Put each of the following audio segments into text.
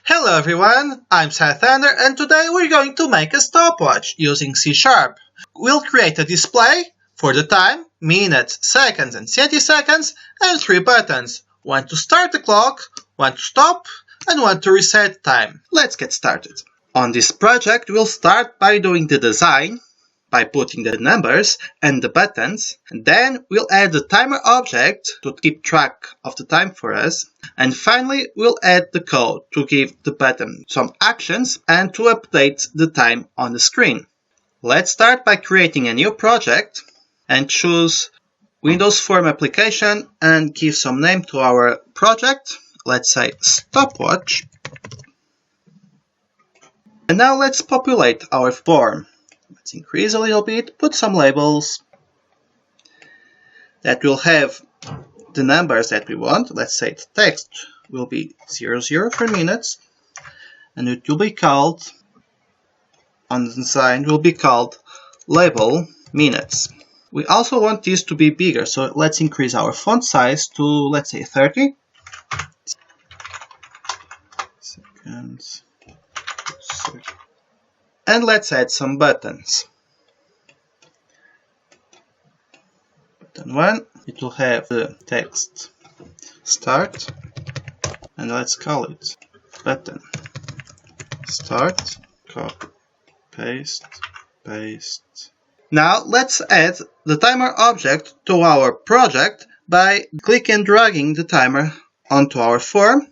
Hello everyone, I'm Sathander and today we're going to make a stopwatch using C#. We'll create a display for the time, minutes, seconds and centiseconds, and 3 buttons. One to start the clock, one to stop, and one to reset time. Let's get started. On this project we'll start by doing the design, by putting the numbers and the buttons, and then we'll add the timer object to keep track of the time for us, and finally we'll add the code to give the button some actions and to update the time on the screen. Let's start by creating a new project and choose Windows Form application and give some name to our project. Let's say Stopwatch. And now let's populate our form. Let's increase a little bit, put some labels that will have the numbers that we want. Let's say the text will be 00 for minutes, and it will be called, on the design, will be called label minutes. We also want this to be bigger, so let's increase our font size to, let's say, 30 seconds. And let's add some buttons. Button 1, it will have the text start, and let's call it button start, copy, paste, paste. Now let's add the timer object to our project by clicking and dragging the timer onto our form.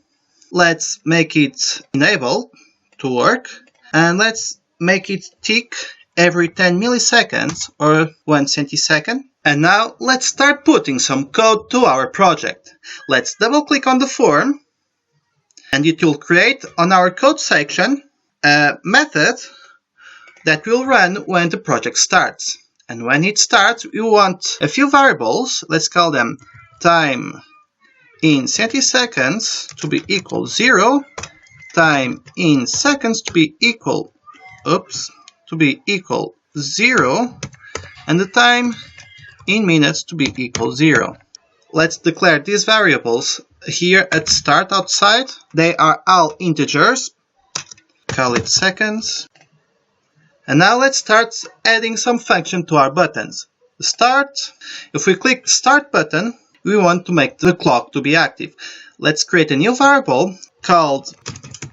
Let's make it enable to work, and let's make it tick every 10 milliseconds or 1 centisecond. And now let's start putting some code to our project. Let's double click on the form and it will create on our code section a method that will run when the project starts. And when it starts, we want a few variables. Let's call them time in centiseconds to be equal 0, time in seconds to be equal 0, and the time in minutes to be equal 0. Let's declare these variables here at start outside. They are all integers. Call it seconds. And now let's start adding some function to our buttons. The start, if we click the start button, we want to make the clock to be active. Let's create a new variable called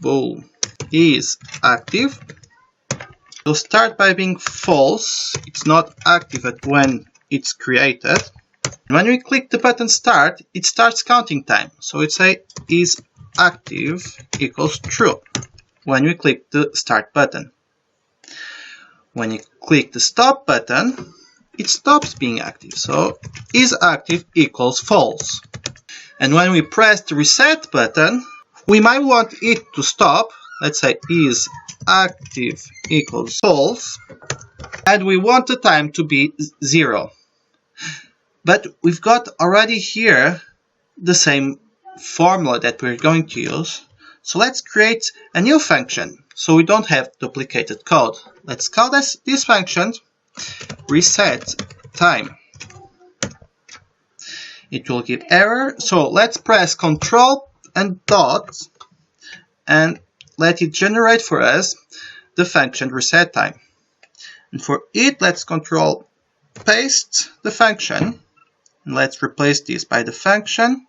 bool is active. It'll start by being false. It's not active when it's created. When we click the button start, it starts counting time. So it say is active equals true when we click the start button. When you click the stop button, it stops being active. So is active equals false. And when we press the reset button, we might want it to stop. Let's say is active equals false, and we want the time to be 0. But we've got already here the same formula that we're going to use. So let's create a new function so we don't have duplicated code. Let's call this function reset time. It will give error, so let's press Ctrl and dot and let it generate for us the function reset time. And for it, let's Ctrl paste the function. And let's replace this by the function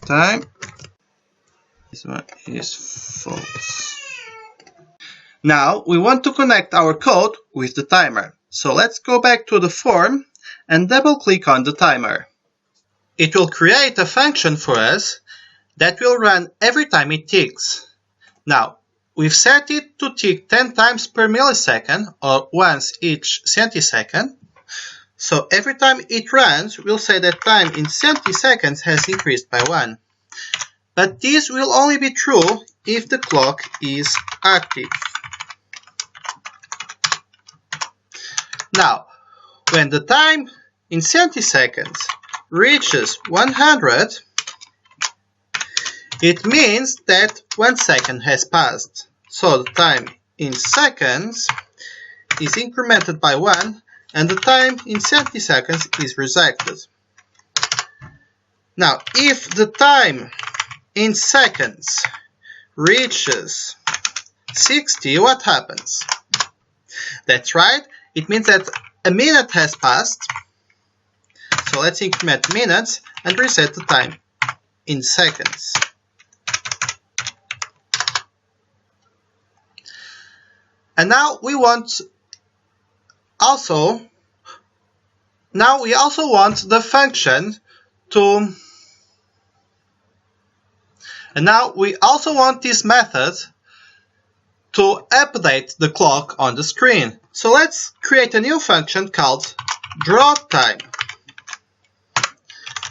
time. This one is false. Now we want to connect our code with the timer. So let's go back to the form and double click on the timer. It will create a function for us that will run every time it ticks. Now, we've set it to tick 10 times per millisecond or once each centisecond. So every time it runs, we'll say that time in centiseconds has increased by 1. But this will only be true if the clock is active. Now, when the time in centiseconds reaches 100, it means that 1 second has passed. So the time in seconds is incremented by 1 and the time in centiseconds is rejected. Now, if the time in seconds reaches 60, what happens? That's right, it means that a minute has passed. So let's increment minutes and reset the time in seconds. And now we also want the function to, and now we also want this method to update the clock on the screen. So let's create a new function called drawTime.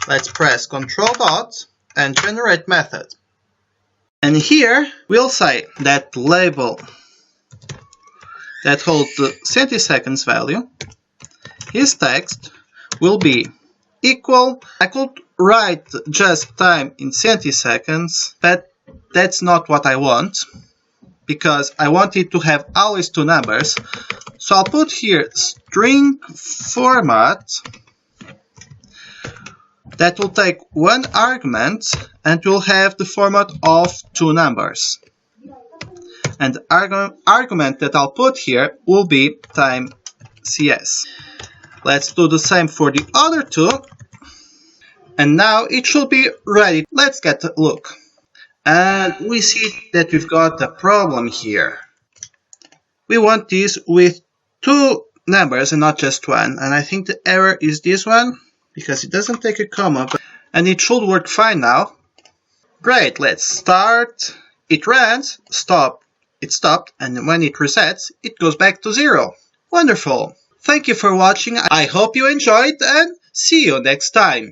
Let's press Ctrl dot and generate method. And here we'll say that label that holds the centiseconds value, his text will be equal. I could write just time in centiseconds, but that's not what I want, because I want it to have always two numbers. So I'll put here string format that will take one argument and will have the format of two numbers. And the argument that I'll put here will be time CS. Let's do the same for the other two. And now it should be ready. Let's get a look. And we see that we've got a problem here. We want this with two numbers and not just one. And I think the error is this one, because it doesn't take a comma. And it should work fine now. Great, let's start. It runs, stop. It stopped, and when it resets, it goes back to 0. Wonderful! Thank you for watching. I hope you enjoyed, and see you next time.